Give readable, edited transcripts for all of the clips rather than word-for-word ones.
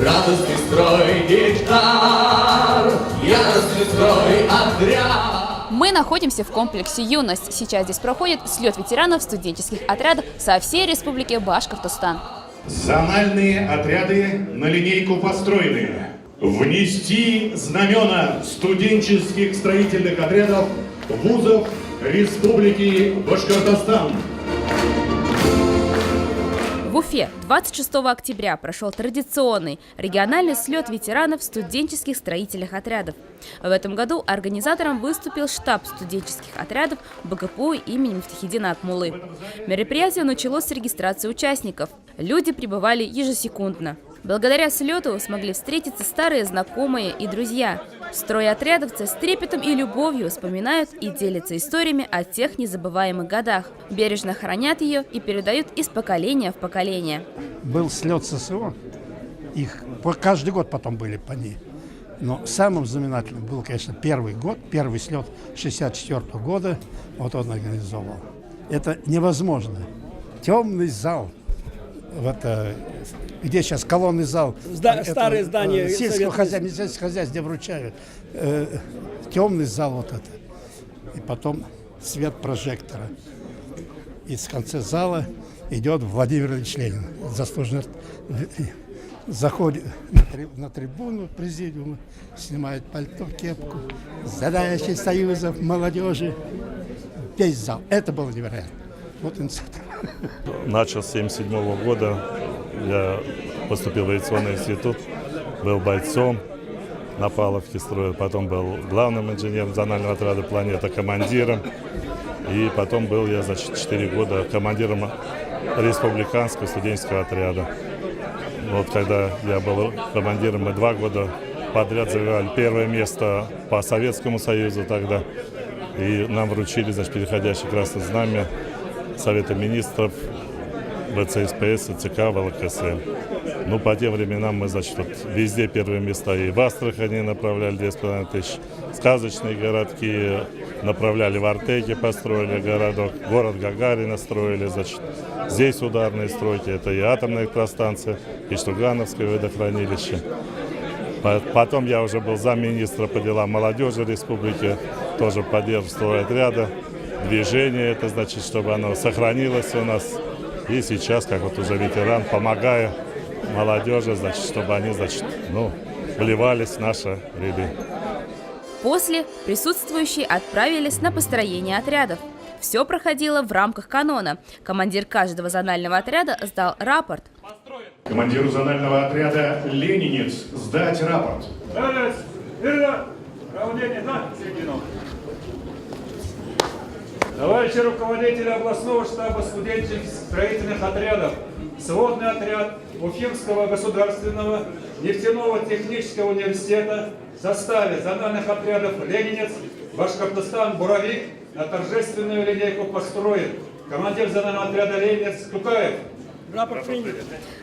Радостный строй гитар, яростный строй отряд. Мы находимся в комплексе «Юность». Сейчас здесь проходит слет ветеранов студенческих отрядов со всей республики Башкортостан. Зональные отряды на линейку построены. Внести знамена студенческих строительных отрядов вузов Республики Башкортостан. В Уфе 26 октября прошел традиционный региональный слет ветеранов студенческих строительных отрядов. В этом году организатором выступил штаб студенческих отрядов БГПУ имени Мифтахиддина Акмуллы. Мероприятие началось с регистрации участников. Люди прибывали ежесекундно. Благодаря слету смогли встретиться старые знакомые и друзья. Стройотрядовцы с трепетом и любовью вспоминают и делятся историями о тех незабываемых годах. Бережно хранят ее и передают из поколения в поколение. Был слет ССО, их каждый год потом были по ней. Но самым знаменательным был, конечно, первый год, первый слет 1964 года, вот он организовал. Это невозможно. Темный зал, вот, где сейчас колонный зал, старые здания сельского хозяйства, где вручают, темный зал вот это, и потом свет прожектора. И в конце зала идет Владимир Ильич Ленин, заслуженный, заходит на трибуну президиума, снимает пальто, кепку, задачи союзов молодежи, весь зал. Это было невероятно. Вот инициатива. Начал с 1977 года, я поступил в авиационный институт, был бойцом, на Паловке строил, потом был главным инженером зонального отряда «Планета», командиром, и потом был я за 4 года командиром республиканского студенческого отряда. Вот когда я был командиром, мы 2 года подряд завоевали первое место по Советскому Союзу тогда, и нам вручили, значит, переходящее красное знамя Совета министров, ВЦСПС, ЦК, ВЛКСМ. Ну, по тем временам мы, значит, вот везде первые места. И в Астрахани направляли 2500, сказочные городки направляли в Артеке, построили городок, город Гагарина строили, значит, здесь ударные стройки, это и атомная электростанция, и Штугановское водохранилище. Потом я уже был замминистра по делам молодежи республики, тоже поддерживал отряда. Движение, это значит, чтобы оно сохранилось у нас. И сейчас, как вот уже ветеран, помогаю молодежи, значит, чтобы они, значит, вливались в наши ряды. После присутствующие отправились на построение отрядов. Все проходило в рамках канона. Командир каждого зонального отряда сдал рапорт. Командиру зонального отряда «Ленинец» сдать рапорт. Товарищи руководители областного штаба студенческих строительных отрядов, сводный отряд Уфимского государственного нефтяного технического университета в составе зональных отрядов «Ленинец», Башкортостан, Буровик на торжественную линейку построен. Командир зонального отряда «Ленинец» Тукаев.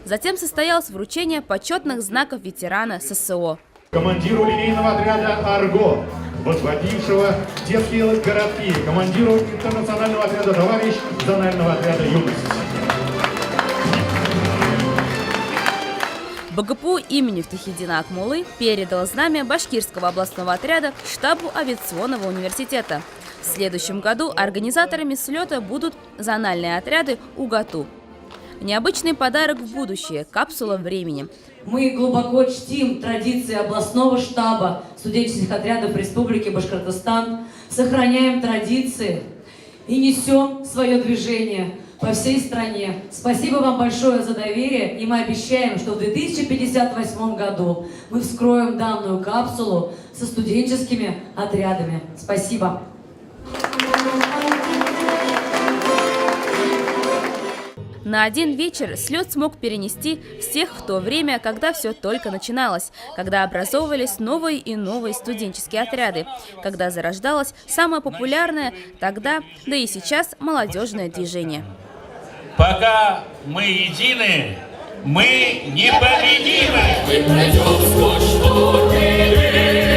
Затем состоялось вручение почетных знаков ветерана ССО. Командиру линейного отряда «Арго», возводившего детские городки, командиру интернационального отряда «Товарищ» зонального отряда «Юность». БГПУ имени Мифтахиддина Акмуллы передал знамя Башкирского областного отряда штабу авиационного университета. В следующем году организаторами слета будут зональные отряды УГАТУ. Необычный подарок в будущее – капсула времени. Мы глубоко чтим традиции областного штаба студенческих отрядов Республики Башкортостан, сохраняем традиции и несем свое движение по всей стране. Спасибо вам большое за доверие, и мы обещаем, что в 2058 году мы вскроем данную капсулу со студенческими отрядами. Спасибо. На один вечер слет смог перенести всех в то время, когда все только начиналось, когда образовывались новые и новые студенческие отряды, когда зарождалось самое популярное тогда, да и сейчас, молодежное движение. Пока мы едины, мы непобедимы! Мы пройдем сквозь шторы.